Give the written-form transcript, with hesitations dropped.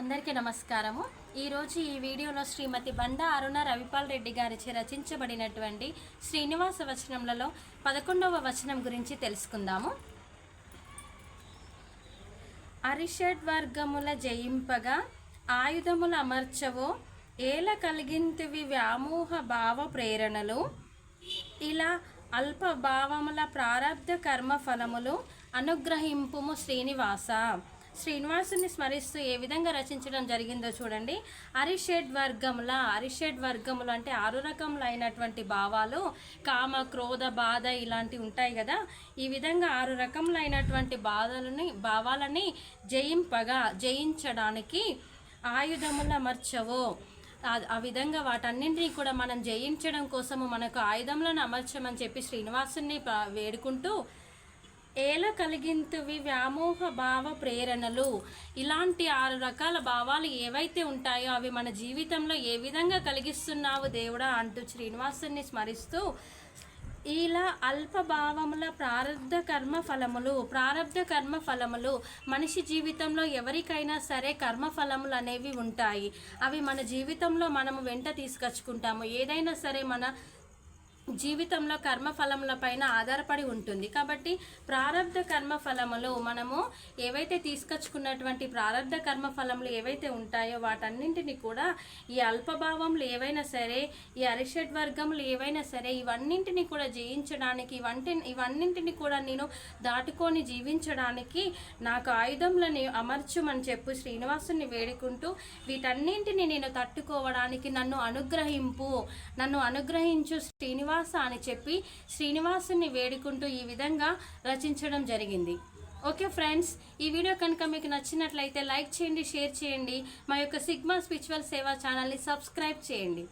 అందరికీ నమస్కారము. ఈరోజు ఈ వీడియోలో శ్రీమతి బండా అరుణ రవిపాల్ రెడ్డి గారిచే రచించబడినటువంటి శ్రీనివాస వచనములలో 11వ వచనం గురించి తెలుసుకుందాము. అరిషడ్వర్గముల జయింపగా ఆయుధముల అమర్చవో ఏల కలిగింతివి వ్యామోహ భావ ప్రేరణలు ఇలా అల్ప భావముల ప్రారబ్ధ కర్మ ఫలములు అనుగ్రహింపుము శ్రీనివాస. శ్రీనివాసుని స్మరిస్తూ ఏ విధంగా రచించడం జరిగిందో చూడండి. అరిషడ్ వర్గములు అంటే 6 రకములైనటువంటి భావాలు, కామ, క్రోధ, బాధ ఇలాంటివి ఉంటాయి కదా. ఈ విధంగా 6 రకములైనటువంటి భావాలని జయించడానికి ఆయుధముల అమర్చవో, ఆ విధంగా వాటన్నింటినీ కూడా మనం జయించడం కోసము మనకు ఆయుధములను అమర్చమని చెప్పి శ్రీనివాసుని వేడుకుంటూ, ఏల కలిగింతువి వ్యామోహ భావ ప్రేరణలు, ఇలాంటి 6 రకాల భావాలు ఏవైతే ఉంటాయో అవి మన జీవితంలో ఏ విధంగా కలిగిస్తున్నావు దేవుడా అంటూ శ్రీనివాసుని స్మరిస్తూ, ఇలా అల్ప భావముల ప్రారబ్ధ కర్మ ఫలములు మనిషి జీవితంలో ఎవరికైనా సరే కర్మఫలములు అనేవి ఉంటాయి. అవి మన జీవితంలో మనము వెంట తీసుకొచ్చుకుంటాము. ఏదైనా సరే మన జీవితంలో కర్మఫలముల పైన ఆధారపడి ఉంటుంది. కాబట్టి ప్రారబ్ధ కర్మఫలములు, మనము ఏవైతే తీసుకొచ్చుకున్నటువంటి ప్రారబ్ధ కర్మఫలములు ఏవైతే ఉంటాయో వాటన్నింటినీ కూడా ఈ అల్పభావములు ఏవైనా సరే, ఈ అరిషడ్ వర్గములు ఏవైనా సరే, ఇవన్నింటినీ కూడా జయించడానికి, ఇవన్నింటినీ కూడా నేను దాటుకొని జీవించడానికి నాకు ఆయుధములను అమర్చుమని చెప్పు శ్రీనివాసుని వేడుకుంటూ, వీటన్నింటినీ నేను తట్టుకోవడానికి నన్ను అనుగ్రహించు శ్రీనివాస అని చెప్పి శ్రీనివాసుని వేడుకుంటూ ఈ విధంగా రచించడం జరిగింది. ఓకే ఫ్రెండ్స్, ఈ వీడియో కనుక మీకు నచ్చినట్లయితే లైక్ చేయండి, షేర్ చేయండి. మా యొక్క సిగ్మా స్పిరిచువల్ సేవా ఛానల్ని సబ్స్క్రైబ్ చేయండి.